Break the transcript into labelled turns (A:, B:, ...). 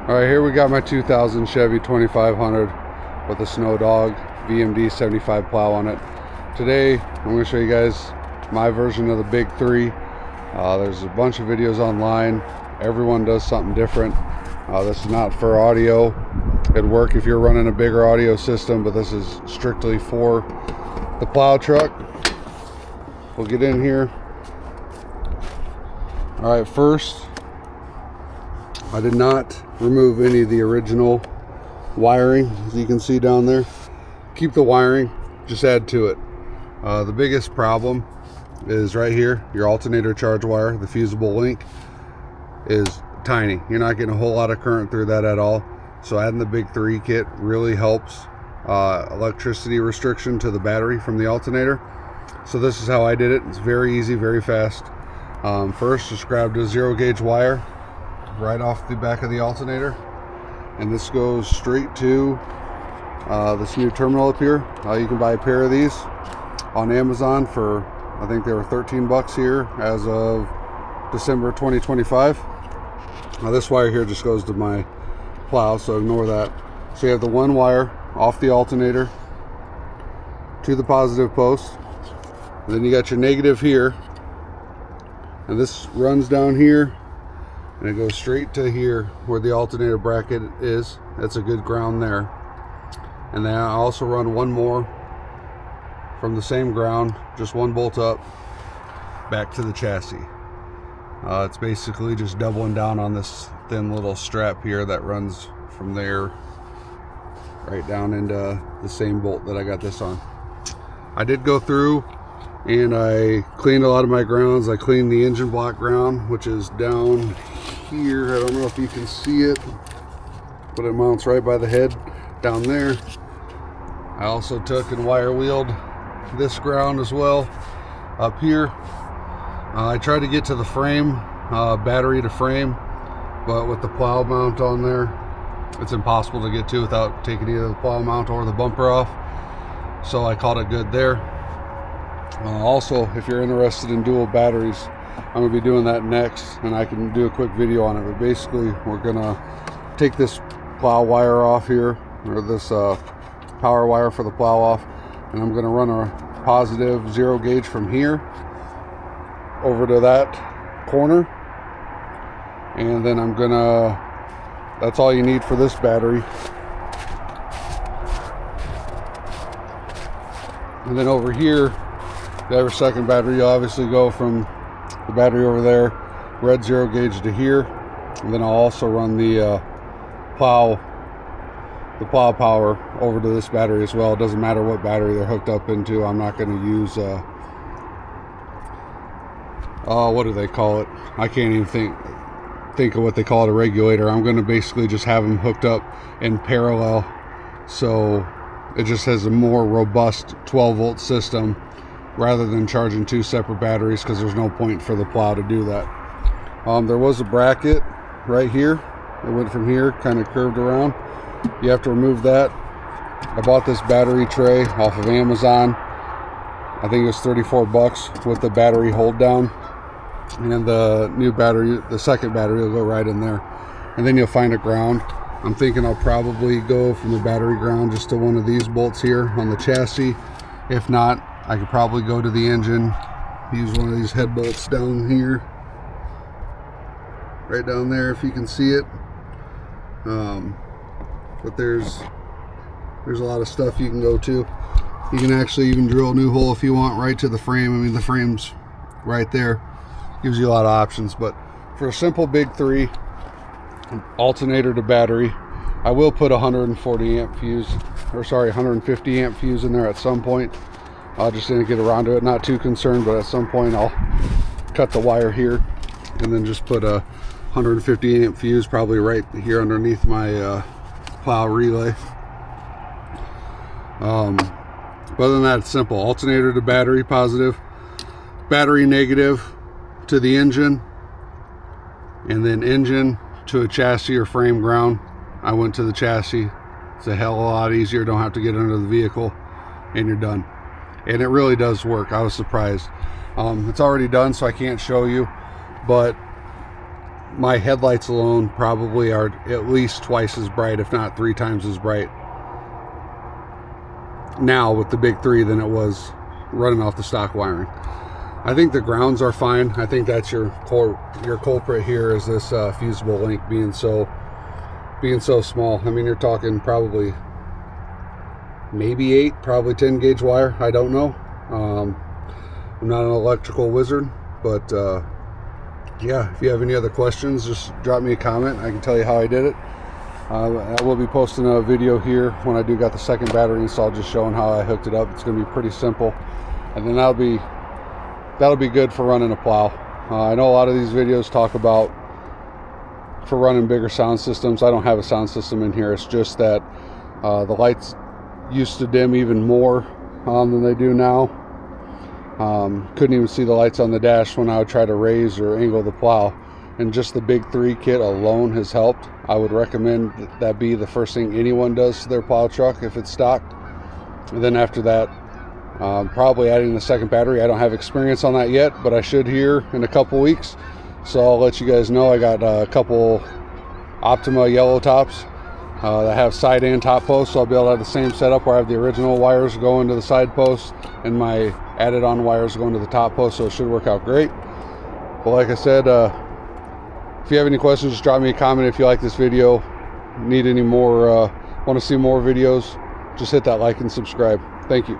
A: All right, here we got my 2000 Chevy 2500 with a Snow Dog VMD 75 plow on it. Today, I'm going to show you guys my version of the Big Three. There's a bunch of videos online. Everyone does something different. This is not for audio. It'd work if you're running a bigger audio system, but this is strictly for the plow truck. We'll get in here. All right, first, I did not remove any of the original wiring, as you can see down there. Keep the wiring, just add to it. The biggest problem is right here, your alternator charge wire, the fusible link is tiny. You're not getting a whole lot of current through that at all. So adding the Big Three kit really helps electricity restriction to the battery from the alternator. So this is how I did it. It's very easy, very fast. First, just grabbed a 0 gauge wire right off the back of the alternator, and this goes straight to this new terminal up here. You can buy a pair of these on Amazon for, I think they were 13 bucks here as of December 2025. Now this wire here just goes to my plow, so ignore that. So you have the one wire off the alternator to the positive post, and then you got your negative here, and this runs down here and it goes straight to here where the alternator bracket is. That's a good ground there. And then I also run one more from the same ground, just one bolt up, back to the chassis. It's basically just doubling down on this thin little strap here that runs from there right down into the same bolt that I got this on. I did go through and I cleaned a lot of my grounds. I cleaned the engine block ground, which is down here. I don't know if you can see it, but it mounts right by the head down there. I also took and wire wheeled this ground as well up here. I tried to get to the frame, battery to frame, but with the plow mount on there, it's impossible to get to without taking either the plow mount or the bumper off. So I called it good there. Also, if you're interested in dual batteries, I'm going to be doing that next, and I can do a quick video on it. But basically, we're going to take this plow wire off here, or this power wire for the plow off, and I'm going to run a positive 0 gauge from here over to that corner, and then I'm going to, that's all you need for this battery. And then over here, the other second battery, you obviously go from the battery over there, red 0 gauge to here, and then I'll also run the plow power over to this battery as well. It doesn't matter what battery they're hooked up into. I'm not going to use what do they call it? I can't even think of what they call it, a regulator. I'm going to basically just have them hooked up in parallel, so it just has a more robust 12 volt system rather than charging two separate batteries, because there's no point for the plow to do that. There was a bracket right here. It went from here, kind of curved around. You have to remove that. I bought this battery tray off of Amazon. I think it was 34 bucks with the battery hold down. And the new battery, the second battery, will go right in there. And then you'll find a ground. I'm thinking I'll probably go from the battery ground just to one of these bolts here on the chassis. If not, I could probably go to the engine, use one of these head bolts down here, right down there if you can see it. But there's a lot of stuff you can go to. You can actually even drill a new hole if you want right to the frame. I mean, the frame's right there. Gives you a lot of options. But for a simple Big Three, alternator to battery, I will put a 140 amp fuse, or sorry, 150 amp fuse in there at some point. I just didn't get around to it. Not too concerned, but at some point I'll cut the wire here and then just put a 150 amp fuse probably right here underneath my plow relay. But other than that, it's simple. Alternator to battery positive, battery negative to the engine, and then engine to a chassis or frame ground. I went to the chassis. It's a hell of a lot easier. Don't have to get under the vehicle, and you're done. And it really does work. I was surprised. It's already done, so I can't show you, but my headlights alone probably are at least twice as bright, if not 3 times as bright now with the big 3 than it was running off the stock wiring. I think the grounds are fine. I think that's your culprit here, is this fusible link being so small. I mean, you're talking probably maybe 8, probably 10 gauge wire. I don't know. I'm not an electrical wizard, but yeah, if you have any other questions, just drop me a comment. I can tell you how I did it. I will be posting a video here when I do got the second battery installed, just showing how I hooked it up. It's going to be pretty simple, and then that'll be good for running a plow. I know a lot of these videos talk about for running bigger sound systems. I don't have a sound system in here. It's just that the lights used to dim even more than they do now. Couldn't even see the lights on the dash when I would try to raise or angle the plow, and just the big 3 kit alone has helped. I would recommend that be the first thing anyone does to their plow truck if it's stocked. And then after that, probably adding the second battery. I don't have experience on that yet, but I should here in a couple weeks, so I'll let you guys know. I got a couple Optima yellow tops that have side and top posts, so I'll be able to have the same setup where I have the original wires going to the side posts and my added on wires going to the top post, so it should work out great. But like I said, if you have any questions, just drop me a comment. If you like this video, need any more, want to see more videos, just hit that like and subscribe. Thank you.